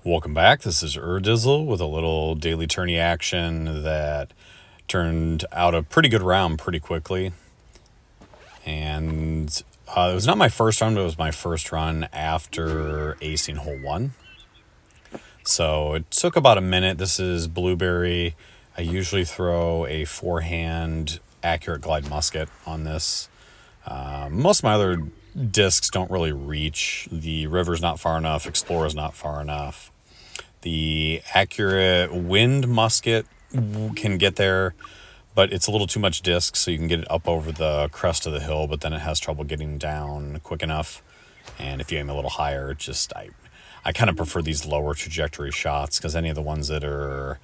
Welcome back. This is Urdizzle with a little daily tourney action that turned out a pretty good round pretty quickly. And it was not my first run, but it was my first run after acing hole 1. So it took about a minute. This is blueberry. I usually throw a forehand accurate glide musket on this. Most of my other discs don't really reach. The river's not far enough. Explorer's not far enough. The accurate wind musket can get there, but it's a little too much disc, so you can get it up over the crest of the hill, but then it has trouble getting down quick enough. And if you aim a little higher, I kind of prefer these lower trajectory shots, because any of the ones that are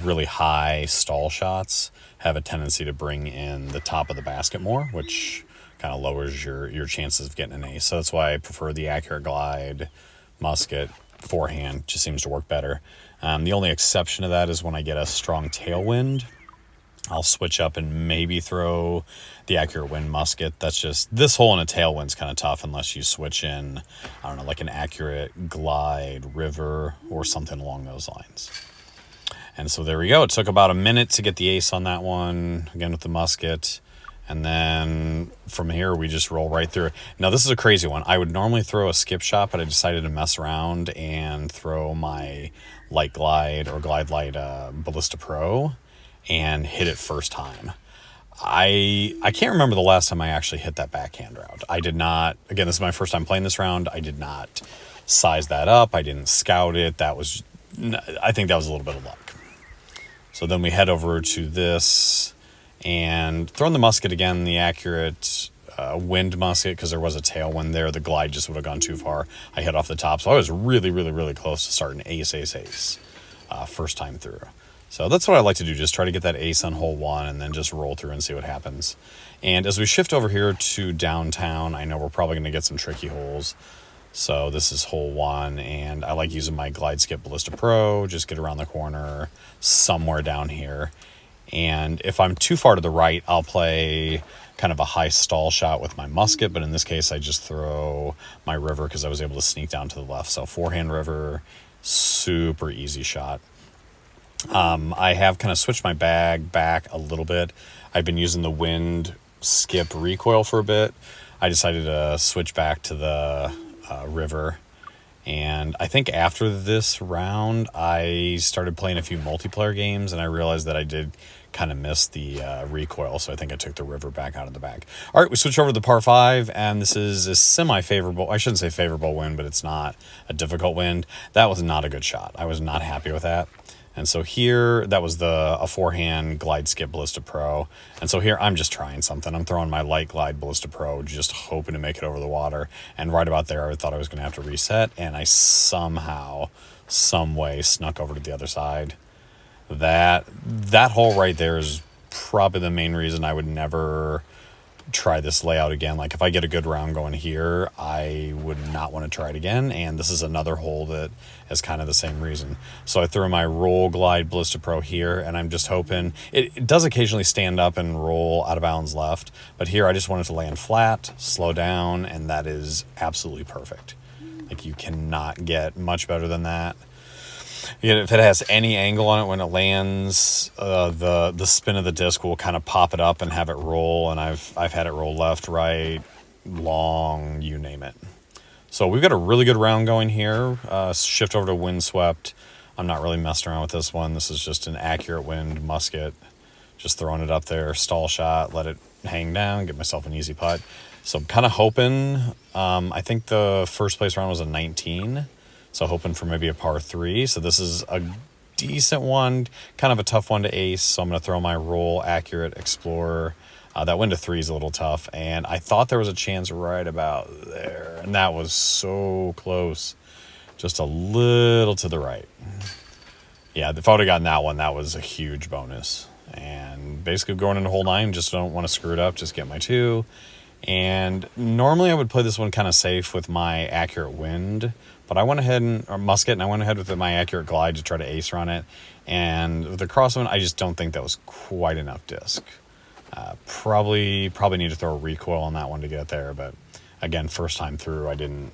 really high stall shots have a tendency to bring in the top of the basket more, which kind of lowers your chances of getting an ace. So that's why I prefer the accurate glide musket. Forehand just seems to work better. The only exception to that is when I get a strong tailwind, I'll switch up and maybe throw the accurate wind musket. That's just, this hole in a tailwind's kind of tough unless you switch in, I don't know, like an accurate glide river or something along those lines. And so there we go. It took about a minute to get the ace on that one, again with the musket. And then from here, we just roll right through. Now, this is a crazy one. I would normally throw a skip shot, but I decided to mess around and throw my light glide or glide light Ballista Pro and hit it first time. I can't remember the last time I actually hit that backhand route. I did not, again, this is my first time playing this round. I did not size that up. I didn't scout it. I think that was a little bit of luck. So then we head over to this and throwing the musket again, the accurate wind musket, because there was a tailwind there. The glide just would have gone too far. I hit off the top, so I was really, really, really close to starting ace first time through. So that's what I like to do, just try to get that ace on hole 1 and then just roll through and see what happens. And as we shift over here to downtown, I know we're probably going to get some tricky holes. So this is hole 1, and I like using my glide skip Ballista Pro, just get around the corner somewhere down here. And if I'm too far to the right, I'll play kind of a high stall shot with my musket. But in this case, I just throw my river because I was able to sneak down to the left. So forehand river, super easy shot. I have kind of switched my bag back a little bit. I've been using the wind skip recoil for a bit. I decided to switch back to the river. And I think after this round, I started playing a few multiplayer games, and I realized that I did kind of miss the recoil, so I think I took the river back out of the bag. All right, we switch over to the par 5, and this is a semi-favorable, I shouldn't say favorable wind, but it's not a difficult wind. That was not a good shot. I was not happy with that. And so here, that was a forehand glide skip Ballista Pro. And so here, I'm just trying something. I'm throwing my light glide Ballista Pro, just hoping to make it over the water. And right about there, I thought I was going to have to reset. And I somehow, some way, snuck over to the other side. That hole right there is probably the main reason I would never try this layout again. Like if I get a good round going here, I would not want to try it again. And this is another hole that is kind of the same reason. So I threw my roll glide Ballista Pro here, and I'm just hoping it does occasionally stand up and roll out of bounds left, but here I just wanted to land flat, slow down, and that is absolutely perfect. Like you cannot get much better than that. Again, if it has any angle on it when it lands, the spin of the disc will kind of pop it up and have it roll. And I've had it roll left, right, long, you name it. So we've got a really good round going here. Shift over to Windswept. I'm not really messing around with this one. This is just an accurate wind musket. Just throwing it up there, stall shot, let it hang down, get myself an easy putt. So I'm kind of hoping, I think the first place round was a 19. So hoping for maybe a par 3. So this is a decent one, kind of a tough one to ace. So I'm going to throw my roll accurate Explorer. That wind to 3 is a little tough. And I thought there was a chance right about there. And that was so close. Just a little to the right. Yeah, if I would have gotten that one, that was a huge bonus. And basically going into hole 9, just don't want to screw it up. Just get my 2. And normally I would play this one kind of safe with my accurate wind, but I went ahead and musket, and I went ahead with my accurate glide to try to ace run it. And with the crosswind, I just don't think that was quite enough disc. Probably need to throw a recoil on that one to get it there. But again, first time through, I didn't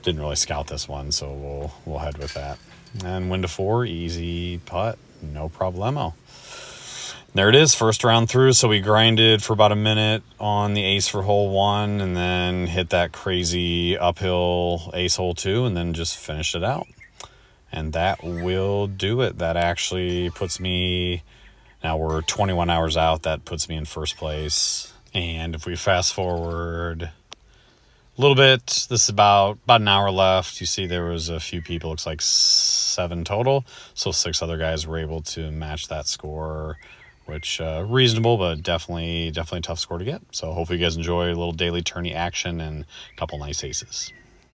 didn't really scout this one, so we'll head with that. And win to 4, easy putt, no problemo. There it is, first round through. So we grinded for about a minute on the ace for hole 1, and then hit that crazy uphill ace hole 2, and then just finished it out. And that will do it. That actually puts me, now we're 21 hours out, that puts me in first place. And if we fast forward a little bit, this is about an hour left. You see there was a few people, looks like 7 total. So 6 other guys were able to match that score, which reasonable, but definitely tough score to get. So hopefully you guys enjoy a little daily tourney action and a couple nice aces.